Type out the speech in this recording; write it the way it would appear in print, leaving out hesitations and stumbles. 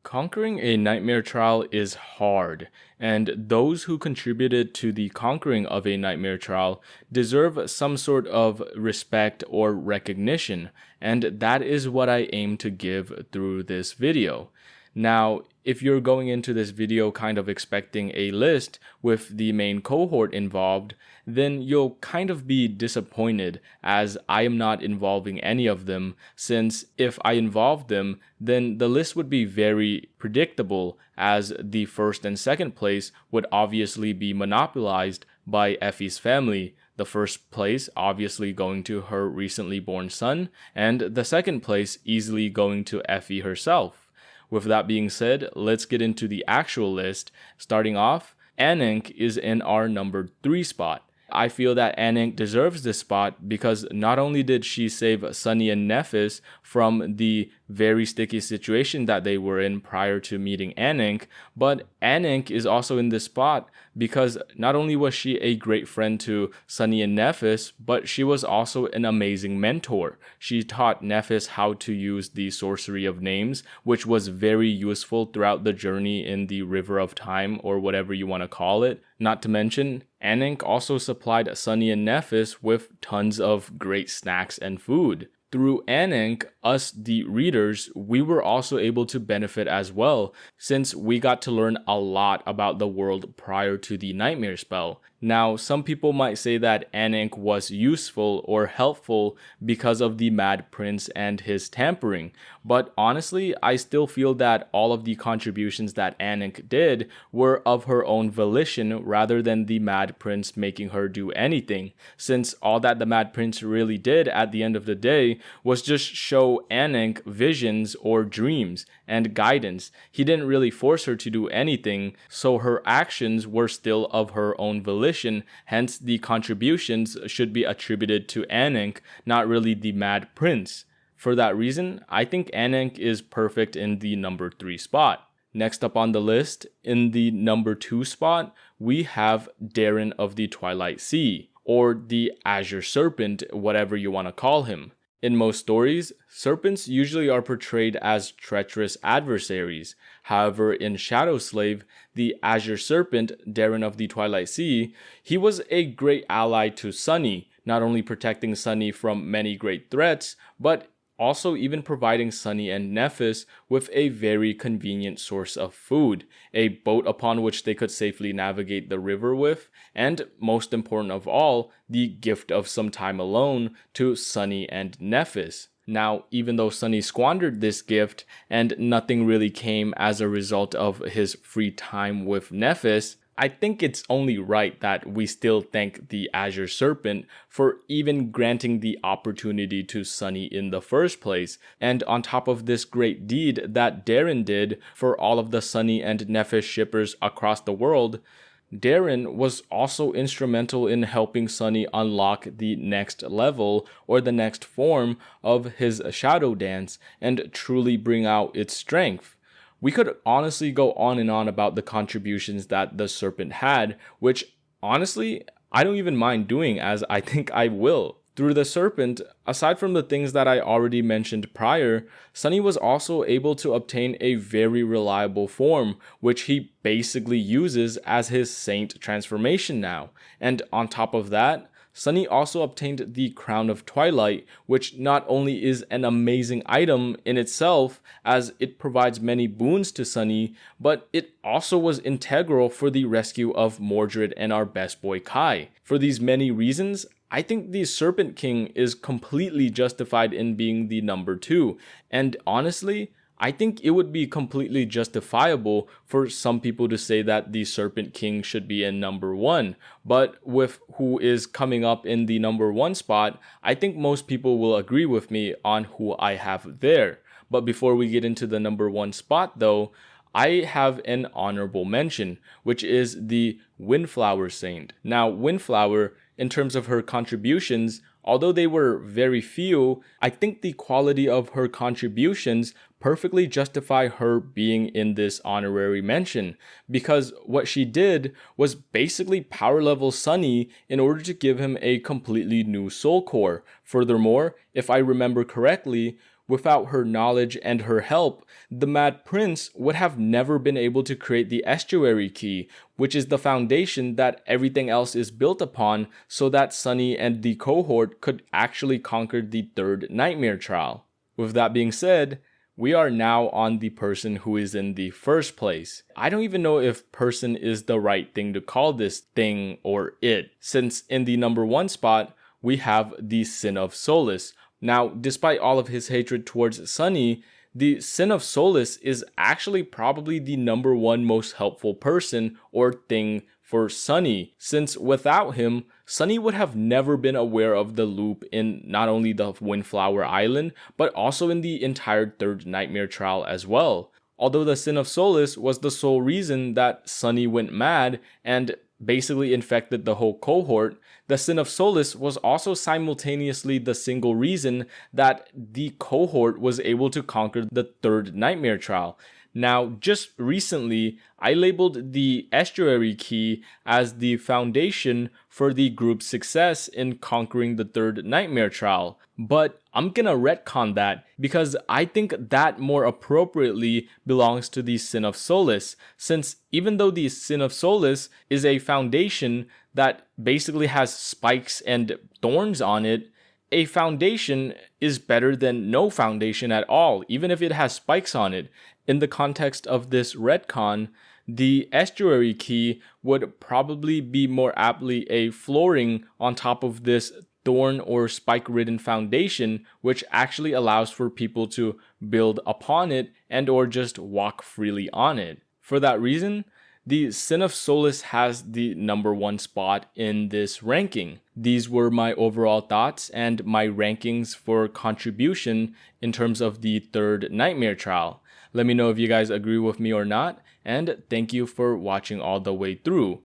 Conquering a nightmare trial is hard, and those who contributed to the conquering of a nightmare trial deserve some sort of respect or recognition, and that is what I aim to give through this video. Now, if you're going into this video kind of expecting a list with the main cohort involved, then you'll kind of be disappointed as I am not involving any of them, since if I involved them, then the list would be very predictable as the first and second place would obviously be monopolized by Effie's family. The first place obviously going to her recently born son, and the second place easily going to Effie herself. With that being said, let's get into the actual list. Starting off, Anink is in our number 3 spot. I feel that Anink deserves this spot because not only did she save Sunny and Nephis from the very sticky situation that they were in prior to meeting Anink, but Anink is also in this spot because not only was she a great friend to Sunny and Nephis, but she was also an amazing mentor. She taught Nephis how to use the sorcery of names, which was very useful throughout the journey in the River of Time, or whatever you want to call it. Not to mention, Anink also supplied Sunny and Nephis with tons of great snacks and food. Through Anink, us, the readers, we were also able to benefit as well, since we got to learn a lot about the world prior to the nightmare spell. Now, some people might say that Anink was useful or helpful because of the Mad Prince and his tampering, but honestly, I still feel that all of the contributions that Anink did were of her own volition rather than the Mad Prince making her do anything, since all that the Mad Prince really did at the end of the day was just show Anink visions or dreams and guidance. He didn't really force her to do anything, so her actions were still of her own volition, hence the contributions should be attributed to Anink, not really the Mad Prince. For that reason, I think Anink is perfect in the number 3 spot. Next up on the list, in the number 2 spot, we have Darren of the Twilight Sea, or the Azure Serpent, whatever you want to call him. In most stories, serpents usually are portrayed as treacherous adversaries. However, in Shadow Slave, the Azure Serpent, Darren of the Twilight Sea, he was a great ally to Sunny, not only protecting Sunny from many great threats, but also even providing Sunny and Nephis with a very convenient source of food, a boat upon which they could safely navigate the river with, and most important of all, the gift of some time alone to Sunny and Nephis. Now, even though Sunny squandered this gift and nothing really came as a result of his free time with Nephis, I think it's only right that we still thank the Azure Serpent for even granting the opportunity to Sunny in the first place. And on top of this great deed that Darren did for all of the Sunny and Nephis shippers across the world, Darren was also instrumental in helping Sunny unlock the next level or the next form of his shadow dance and truly bring out its strength. We could honestly go on and on about the contributions that the Serpent had, which honestly, I don't even mind doing, as I think I will. Through the Serpent, aside from the things that I already mentioned prior, Sunny was also able to obtain a very reliable form, which he basically uses as his Saint transformation now. And on top of that, Sunny also obtained the Crown of Twilight, which not only is an amazing item in itself, as it provides many boons to Sunny, but it also was integral for the rescue of Mordred and our best boy Kai. For these many reasons, I think the Serpent King is completely justified in being the number 2, and honestly, I think it would be completely justifiable for some people to say that the Serpent King should be in number 1, but with who is coming up in the number 1 spot, I think most people will agree with me on who I have there. But before we get into the number 1 spot though, I have an honorable mention, which is the Windflower Saint. Now, Windflower, in terms of her contributions, although they were very few, I think the quality of her contributions perfectly justify her being in this honorary mention, because what she did was basically power level Sunny in order to give him a completely new soul core. Furthermore, if I remember correctly, Without her knowledge and her help, the Mad Prince would have never been able to create the Estuary Key, which is the foundation that everything else is built upon, so that Sunny and the cohort could actually conquer the third Nightmare Trial. With that being said, we are now on the person who is in the first place. I don't even know if person is the right thing to call this thing or it, since in the number 1 spot, we have the Sin of Solace. Now, despite all of his hatred towards Sunny, the Sin of Solace is actually probably the number 1 most helpful person or thing for Sunny, since without him, Sunny would have never been aware of the loop in not only the Windflower Island, but also in the entire third Nightmare Trial as well. Although the Sin of Solace was the sole reason that Sunny went mad and basically infected the whole cohort, the Sin of Solace was also simultaneously the single reason that the cohort was able to conquer the third Nightmare Trial. Now, just recently, I labeled the Estuary Key as the foundation for the group's success in conquering the third Nightmare Trial, but I'm gonna retcon that because I think that more appropriately belongs to the Sin of Solace, since even though the Sin of Solace is a foundation that basically has spikes and thorns on it, a foundation is better than no foundation at all, even if it has spikes on it. In the context of this retcon, the Estuary Key would probably be more aptly a flooring on top of this thorn or spike-ridden foundation, which actually allows for people to build upon it and or just walk freely on it. For that reason, the Sin of Solace has the number 1 spot in this ranking. These were my overall thoughts and my rankings for contribution in terms of the third Nightmare Trial. Let me know if you guys agree with me or not, and thank you for watching all the way through.